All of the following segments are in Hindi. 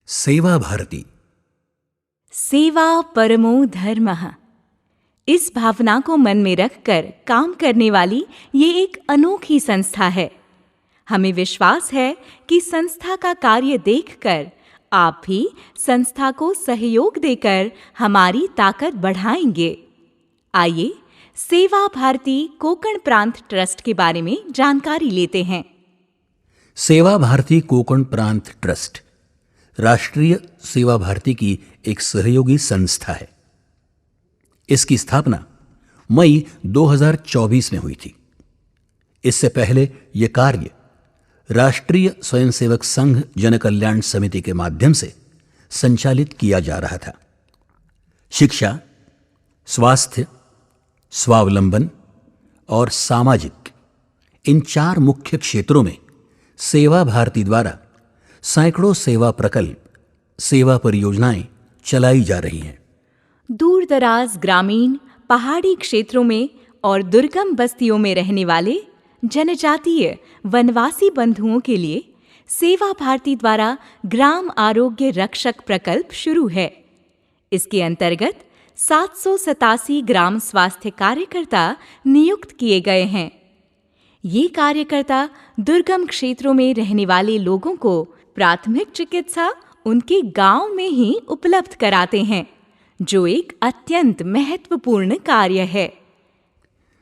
सेवा भारती। सेवा परमो धर्मः। इस भावना को मन में रखकर काम करने वाली ये एक अनोखी संस्था है। हमें विश्वास है कि संस्था का कार्य देखकर आप भी संस्था को सहयोग देकर हमारी ताकत बढ़ाएंगे। आइए सेवा भारती कोकण प्रांत ट्रस्ट के बारे में जानकारी लेते हैं। सेवा भारती कोकण प्रांत ट्रस्ट राष्ट्रीय सेवा भारती की एक सहयोगी संस्था है। इसकी स्थापना मई 2024 में हुई थी। इससे पहले यह कार्य राष्ट्रीय स्वयंसेवक संघ जनकल्याण समिति के माध्यम से संचालित किया जा रहा था। शिक्षा, स्वास्थ्य, स्वावलंबन और सामाजिक, इन 4 मुख्य क्षेत्रों में सेवा भारती द्वारा सैकड़ों सेवा प्रकल्प, सेवा परियोजनाएं चलाई जा रही हैं। दूर दराज ग्रामीण, पहाड़ी क्षेत्रों में और दुर्गम बस्तियों में रहने वाले जनजातीय वनवासी बंधुओं के लिए सेवा भारती द्वारा ग्राम आरोग्य रक्षक प्रकल्प शुरू है। इसके अंतर्गत 787 ग्राम स्वास्थ्य कार्यकर्ता नियुक्त किए गए हैं। ये कार्यकर्ता दुर्गम क्षेत्रों में रहने वाले लोगों को प्राथमिक चिकित्सा उनके गांव में ही उपलब्ध कराते हैं, जो एक अत्यंत महत्वपूर्ण कार्य है।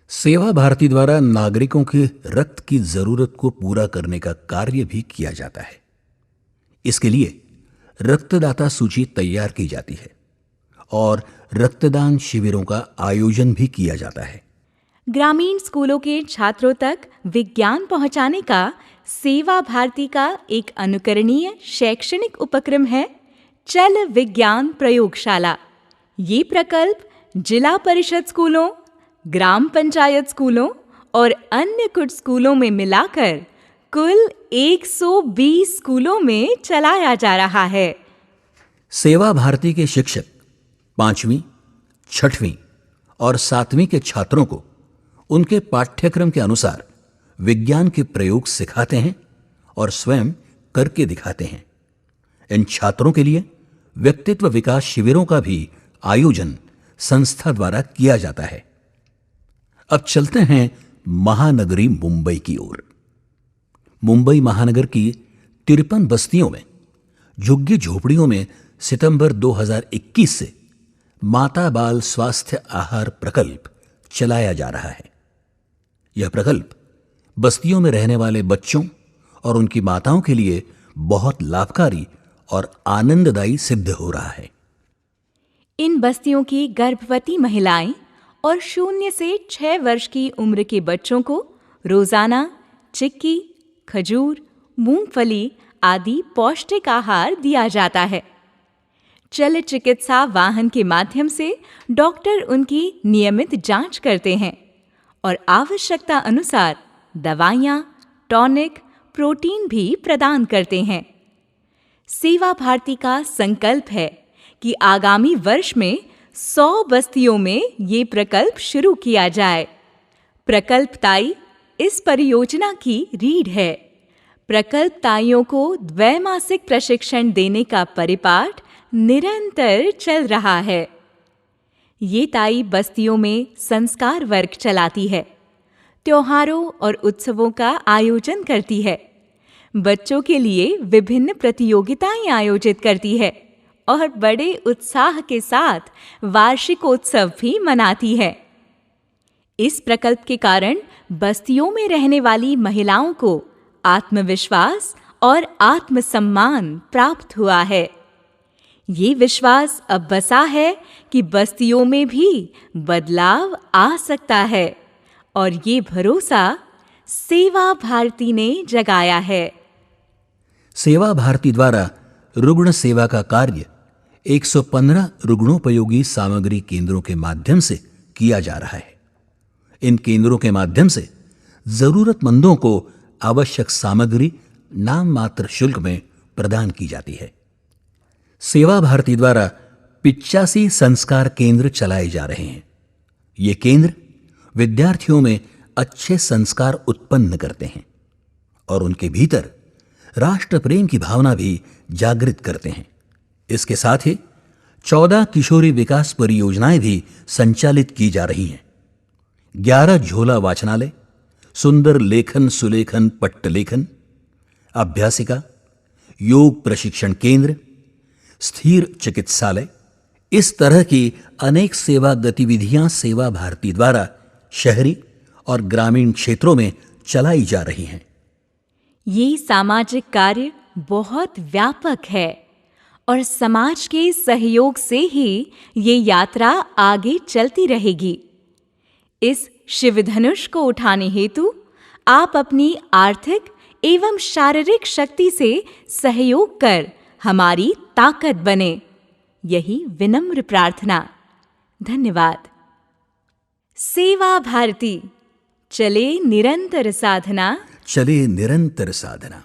सेवा भारती द्वारा नागरिकों के रक्त की जरूरत को पूरा करने का कार्य भी किया जाता है। इसके लिए रक्तदाता सूची तैयार की जाती है और रक्तदान शिविरों का आयोजन भी किया जाता है। ग्रामीण स्कूलों के छात्रों तक विज्ञान पहुंचाने का सेवा भारती का एक अनुकरणीय शैक्षणिक उपक्रम है चल विज्ञान प्रयोगशाला। ये प्रकल्प जिला परिषद स्कूलों, ग्राम पंचायत स्कूलों और अन्य कुछ स्कूलों में मिलाकर कुल 120 स्कूलों में चलाया जा रहा है। सेवा भारती के शिक्षक 5वीं, 6वीं और 7वीं के छात्रों को उनके पाठ्यक्रम के अनुसार विज्ञान के प्रयोग सिखाते हैं और स्वयं करके दिखाते हैं। इन छात्रों के लिए व्यक्तित्व विकास शिविरों का भी आयोजन संस्था द्वारा किया जाता है। अब चलते हैं महानगरी मुंबई की ओर। मुंबई महानगर की 53 बस्तियों में झुग्गी झोपड़ियों में सितंबर 2021 से माता बाल स्वास्थ्य आहार प्रकल्प चलाया जा रहा है। यह प्रकल्प बस्तियों में रहने वाले बच्चों और उनकी माताओं के लिए बहुत लाभकारी और आनंददायी सिद्ध हो रहा है। इन बस्तियों की गर्भवती महिलाएं और 0 से 6 वर्ष की उम्र के बच्चों को रोजाना चिक्की, खजूर, मूंगफली आदि पौष्टिक आहार दिया जाता है। चल चिकित्सा वाहन के माध्यम से डॉक्टर उनकी नियमित जांच करते हैं और आवश्यकता अनुसार दवाइयां, टॉनिक, प्रोटीन भी प्रदान करते हैं। सेवा भारती का संकल्प है कि आगामी वर्ष में 100 बस्तियों में ये प्रकल्प शुरू किया जाए। प्रकल्पताई इस परियोजना की रीढ़ है। प्रकल्पताइयों को द्वैमासिक प्रशिक्षण देने का परिपाठ निरंतर चल रहा है। ये ताई बस्तियों में संस्कार वर्ग चलाती है, त्योहारों और उत्सवों का आयोजन करती है, बच्चों के लिए विभिन्न प्रतियोगिताएं आयोजित करती है और बड़े उत्साह के साथ वार्षिकोत्सव भी मनाती है। इस प्रकल्प के कारण बस्तियों में रहने वाली महिलाओं को आत्मविश्वास और आत्मसम्मान प्राप्त हुआ है। ये विश्वास अब बसा है कि बस्तियों में भी बदलाव आ सकता है और ये भरोसा सेवा भारती ने जगाया है। सेवा भारती द्वारा रुग्ण सेवा का कार्य 115 रुग्णोपयोगी सामग्री केंद्रों के माध्यम से किया जा रहा है। इन केंद्रों के माध्यम से जरूरतमंदों को आवश्यक सामग्री नाम मात्र शुल्क में प्रदान की जाती है। सेवा भारती द्वारा 85 संस्कार केंद्र चलाए जा रहे हैं। ये केंद्र विद्यार्थियों में अच्छे संस्कार उत्पन्न करते हैं और उनके भीतर राष्ट्र प्रेम की भावना भी जागृत करते हैं। इसके साथ ही 14 किशोरी विकास परियोजनाएं भी संचालित की जा रही हैं। 11 झोला वाचनालय, सुंदर लेखन सुलेखन पट्टलेखन, अभ्यासिका, योग प्रशिक्षण केंद्र, स्थिर चिकित्सालय, इस तरह की अनेक सेवा गतिविधियां सेवा भारती द्वारा शहरी और ग्रामीण क्षेत्रों में चलाई जा रही हैं। ये सामाजिक कार्य बहुत व्यापक है और समाज के सहयोग से ही ये यात्रा आगे चलती रहेगी। इस शिवधनुष को उठाने हेतु आप अपनी आर्थिक एवं शारीरिक शक्ति से सहयोग कर हमारी ताकत बने, यही विनम्र प्रार्थना। धन्यवाद। सेवा भारती, चले निरंतर साधना। चले निरंतर साधना।